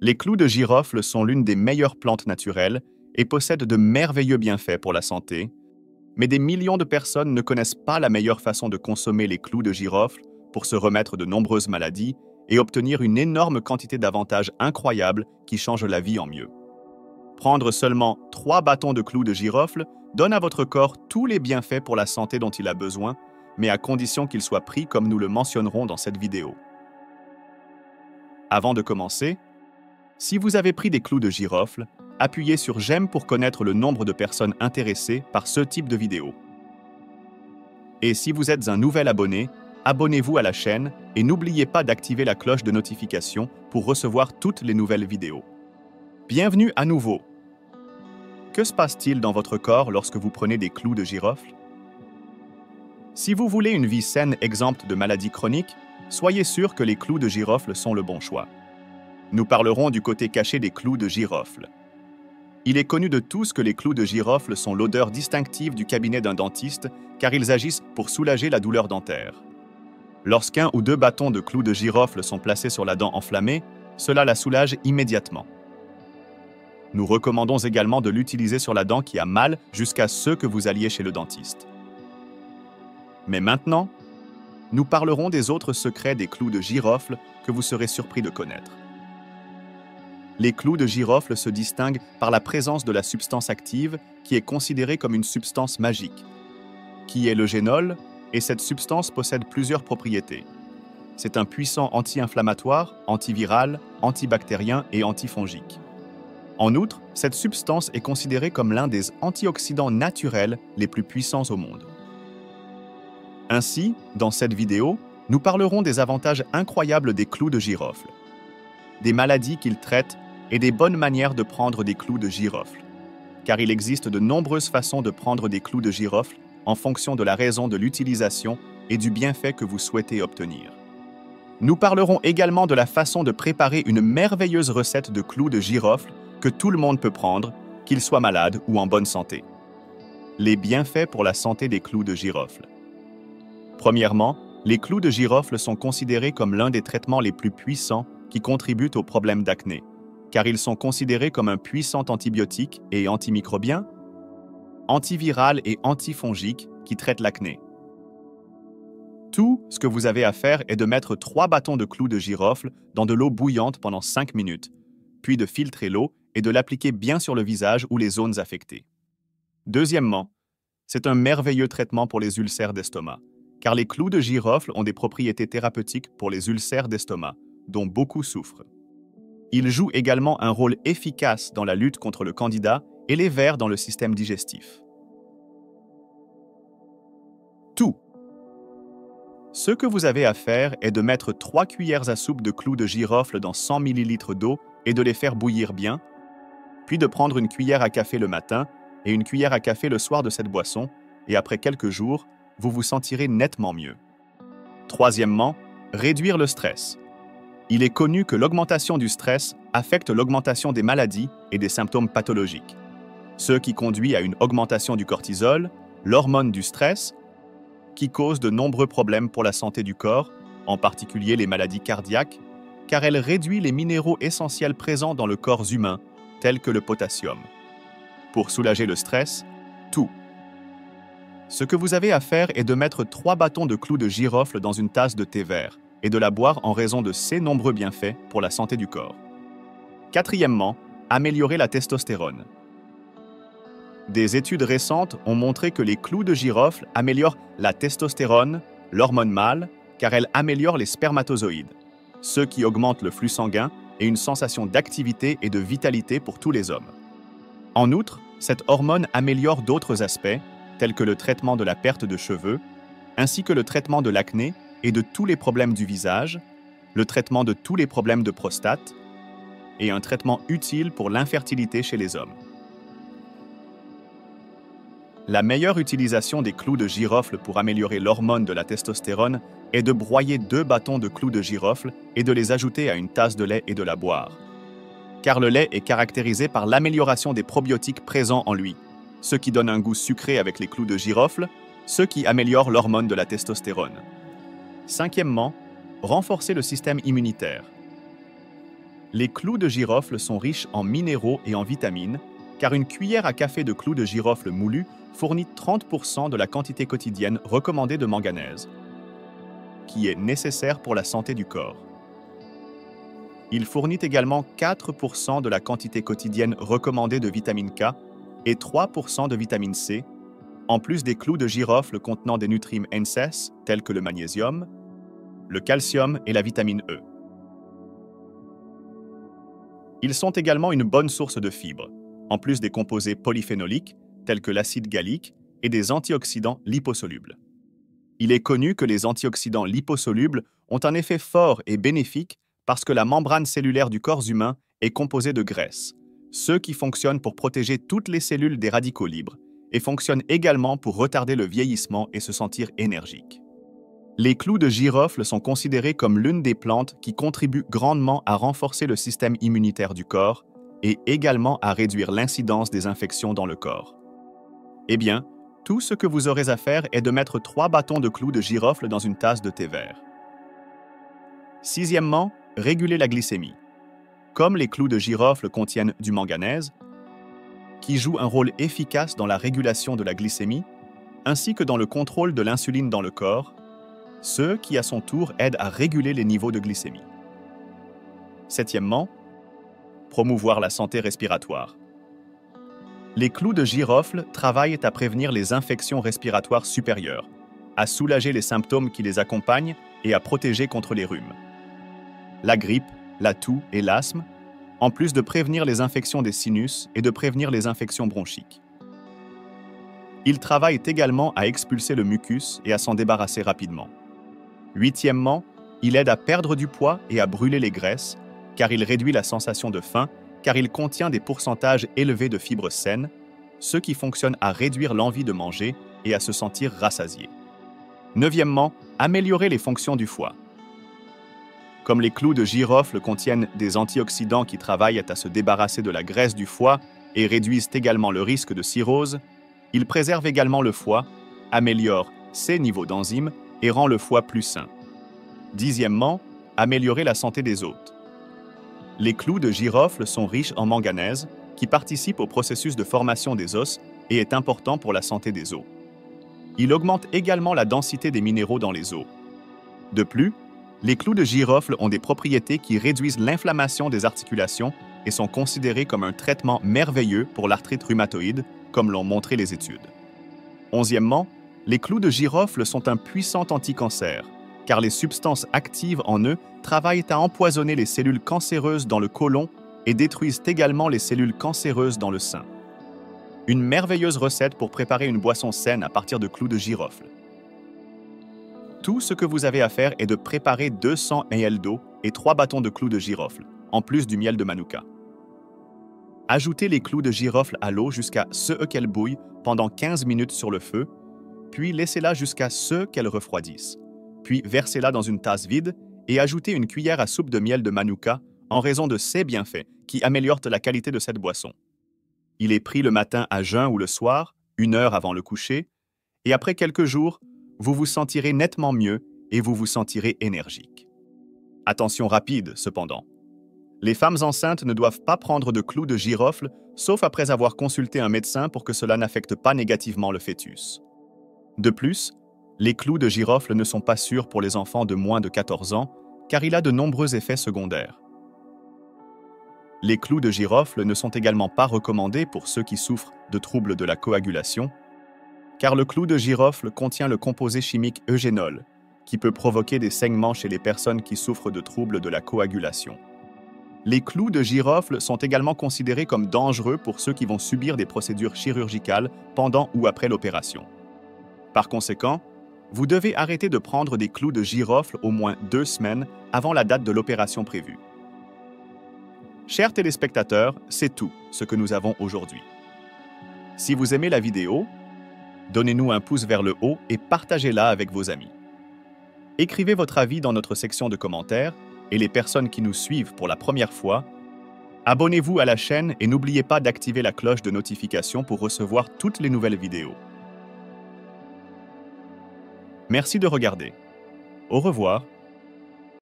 Les clous de girofle sont l'une des meilleures plantes naturelles et possèdent de merveilleux bienfaits pour la santé, mais des millions de personnes ne connaissent pas la meilleure façon de consommer les clous de girofle pour se remettre de nombreuses maladies et obtenir une énorme quantité d'avantages incroyables qui changent la vie en mieux. Prendre seulement 3 bâtons de clous de girofle donne à votre corps tous les bienfaits pour la santé dont il a besoin, mais à condition qu'ils soient pris comme nous le mentionnerons dans cette vidéo. Avant de commencer, si vous avez pris des clous de girofle, appuyez sur j'aime pour connaître le nombre de personnes intéressées par ce type de vidéo. Et si vous êtes un nouvel abonné, abonnez-vous à la chaîne et n'oubliez pas d'activer la cloche de notification pour recevoir toutes les nouvelles vidéos. Bienvenue à nouveau! Que se passe-t-il dans votre corps lorsque vous prenez des clous de girofle? Si vous voulez une vie saine exempte de maladies chroniques, soyez sûr que les clous de girofle sont le bon choix. Nous parlerons du côté caché des clous de girofle. Il est connu de tous que les clous de girofle sont l'odeur distinctive du cabinet d'un dentiste car ils agissent pour soulager la douleur dentaire. Lorsqu'un ou deux bâtons de clous de girofle sont placés sur la dent enflammée, cela la soulage immédiatement. Nous recommandons également de l'utiliser sur la dent qui a mal jusqu'à ce que vous alliez chez le dentiste. Mais maintenant, nous parlerons des autres secrets des clous de girofle que vous serez surpris de connaître. Les clous de girofle se distinguent par la présence de la substance active qui est considérée comme une substance magique, qui est le génol, et cette substance possède plusieurs propriétés. C'est un puissant anti-inflammatoire, antiviral, antibactérien et antifongique. En outre, cette substance est considérée comme l'un des antioxydants naturels les plus puissants au monde. Ainsi, dans cette vidéo, nous parlerons des avantages incroyables des clous de girofle, des maladies qu'ils traitent et des bonnes manières de prendre des clous de girofle, car il existe de nombreuses façons de prendre des clous de girofle en fonction de la raison de l'utilisation et du bienfait que vous souhaitez obtenir. Nous parlerons également de la façon de préparer une merveilleuse recette de clous de girofle que tout le monde peut prendre, qu'il soit malade ou en bonne santé. Les bienfaits pour la santé des clous de girofle. Premièrement, les clous de girofle sont considérés comme l'un des traitements les plus puissants qui contribuent aux problèmes d'acné, car ils sont considérés comme un puissant antibiotique et antimicrobien, antiviral et antifongique qui traitent l'acné. Tout ce que vous avez à faire est de mettre 3 bâtons de clous de girofle dans de l'eau bouillante pendant 5 minutes, puis de filtrer l'eau et de l'appliquer bien sur le visage ou les zones affectées. Deuxièmement, c'est un merveilleux traitement pour les ulcères d'estomac, car les clous de girofle ont des propriétés thérapeutiques pour les ulcères d'estomac, dont beaucoup souffrent. Ils jouent également un rôle efficace dans la lutte contre le candida et les vers dans le système digestif. Tout. Ce que vous avez à faire est de mettre 3 cuillères à soupe de clous de girofle dans 100 ml d'eau et de les faire bouillir bien, puis de prendre une cuillère à café le matin et une cuillère à café le soir de cette boisson, et après quelques jours, vous vous sentirez nettement mieux. Troisièmement, réduire le stress. Il est connu que l'augmentation du stress affecte l'augmentation des maladies et des symptômes pathologiques, ce qui conduit à une augmentation du cortisol, l'hormone du stress, qui cause de nombreux problèmes pour la santé du corps, en particulier les maladies cardiaques, car elle réduit les minéraux essentiels présents dans le corps humain, tels que le potassium. Pour soulager le stress, tout. Ce que vous avez à faire est de mettre 3 bâtons de clous de girofle dans une tasse de thé vert et de la boire en raison de ses nombreux bienfaits pour la santé du corps. Quatrièmement, améliorer la testostérone. Des études récentes ont montré que les clous de girofle améliorent la testostérone, l'hormone mâle, car elle améliore les spermatozoïdes, ce qui augmente le flux sanguin et une sensation d'activité et de vitalité pour tous les hommes. En outre, cette hormone améliore d'autres aspects, tels que le traitement de la perte de cheveux, ainsi que le traitement de l'acné et de tous les problèmes du visage, le traitement de tous les problèmes de prostate, et un traitement utile pour l'infertilité chez les hommes. La meilleure utilisation des clous de girofle pour améliorer l'hormone de la testostérone est de broyer 2 bâtons de clous de girofle et de les ajouter à une tasse de lait et de la boire. Car le lait est caractérisé par l'amélioration des probiotiques présents en lui, ce qui donne un goût sucré avec les clous de girofle, ce qui améliore l'hormone de la testostérone. Cinquièmement, renforcer le système immunitaire. Les clous de girofle sont riches en minéraux et en vitamines, car une cuillère à café de clous de girofle moulu fournit 30% de la quantité quotidienne recommandée de manganèse, qui est nécessaire pour la santé du corps. Il fournit également 4% de la quantité quotidienne recommandée de vitamine K et 3% de vitamine C, en plus des clous de girofle contenant des nutriments NSAID tels que le magnésium, le calcium et la vitamine E. Ils sont également une bonne source de fibres, en plus des composés polyphénoliques tels que l'acide gallique et des antioxydants liposolubles. Il est connu que les antioxydants liposolubles ont un effet fort et bénéfique parce que la membrane cellulaire du corps humain est composée de graisse, ceux qui fonctionnent pour protéger toutes les cellules des radicaux libres et fonctionnent également pour retarder le vieillissement et se sentir énergique. Les clous de girofle sont considérés comme l'une des plantes qui contribuent grandement à renforcer le système immunitaire du corps et également à réduire l'incidence des infections dans le corps. Eh bien, tout ce que vous aurez à faire est de mettre 3 bâtons de clous de girofle dans une tasse de thé vert. Sixièmement, réguler la glycémie. Comme les clous de girofle contiennent du manganèse, qui joue un rôle efficace dans la régulation de la glycémie, ainsi que dans le contrôle de l'insuline dans le corps, ce qui à son tour aide à réguler les niveaux de glycémie. Septièmement, promouvoir la santé respiratoire. Les clous de girofle travaillent à prévenir les infections respiratoires supérieures, à soulager les symptômes qui les accompagnent et à protéger contre les rhumes, la grippe, la toux et l'asthme, en plus de prévenir les infections des sinus et de prévenir les infections bronchiques. Ils travaillent également à expulser le mucus et à s'en débarrasser rapidement. Huitièmement, il aide à perdre du poids et à brûler les graisses, car il réduit la sensation de faim, car il contient des pourcentages élevés de fibres saines, ce qui fonctionne à réduire l'envie de manger et à se sentir rassasié. Neuvièmement, améliorer les fonctions du foie. Comme les clous de girofle contiennent des antioxydants qui travaillent à se débarrasser de la graisse du foie et réduisent également le risque de cirrhose, ils préservent également le foie, améliorent ses niveaux d'enzymes et rend le foie plus sain. Dixièmement, améliorer la santé des os. Les clous de girofle sont riches en manganèse, qui participe au processus de formation des os et est important pour la santé des os. Il augmente également la densité des minéraux dans les os. De plus, les clous de girofle ont des propriétés qui réduisent l'inflammation des articulations et sont considérés comme un traitement merveilleux pour l'arthrite rhumatoïde, comme l'ont montré les études. Onzièmement, les clous de girofle sont un puissant anticancer, car les substances actives en eux travaillent à empoisonner les cellules cancéreuses dans le côlon et détruisent également les cellules cancéreuses dans le sein. Une merveilleuse recette pour préparer une boisson saine à partir de clous de girofle. Tout ce que vous avez à faire est de préparer 200 ml d'eau et 3 bâtons de clous de girofle, en plus du miel de manuka. Ajoutez les clous de girofle à l'eau jusqu'à ce qu'elle bouille pendant 15 minutes sur le feu, puis laissez-la jusqu'à ce qu'elle refroidisse. Puis versez-la dans une tasse vide et ajoutez une cuillère à soupe de miel de manuka en raison de ses bienfaits qui améliorent la qualité de cette boisson. Il est pris le matin à jeun ou le soir, 1 heure avant le coucher, et après quelques jours, vous vous sentirez nettement mieux et vous vous sentirez énergique. Attention rapide, cependant. Les femmes enceintes ne doivent pas prendre de clous de girofle, sauf après avoir consulté un médecin pour que cela n'affecte pas négativement le fœtus. De plus, les clous de girofle ne sont pas sûrs pour les enfants de moins de 14 ans, car il a de nombreux effets secondaires. Les clous de girofle ne sont également pas recommandés pour ceux qui souffrent de troubles de la coagulation, car le clou de girofle contient le composé chimique eugénol, qui peut provoquer des saignements chez les personnes qui souffrent de troubles de la coagulation. Les clous de girofle sont également considérés comme dangereux pour ceux qui vont subir des procédures chirurgicales pendant ou après l'opération. Par conséquent, vous devez arrêter de prendre des clous de girofle au moins 2 semaines avant la date de l'opération prévue. Chers téléspectateurs, c'est tout ce que nous avons aujourd'hui. Si vous aimez la vidéo, donnez-nous un pouce vers le haut et partagez-la avec vos amis. Écrivez votre avis dans notre section de commentaires et les personnes qui nous suivent pour la première fois, abonnez-vous à la chaîne et n'oubliez pas d'activer la cloche de notification pour recevoir toutes les nouvelles vidéos. Merci de regarder. Au revoir.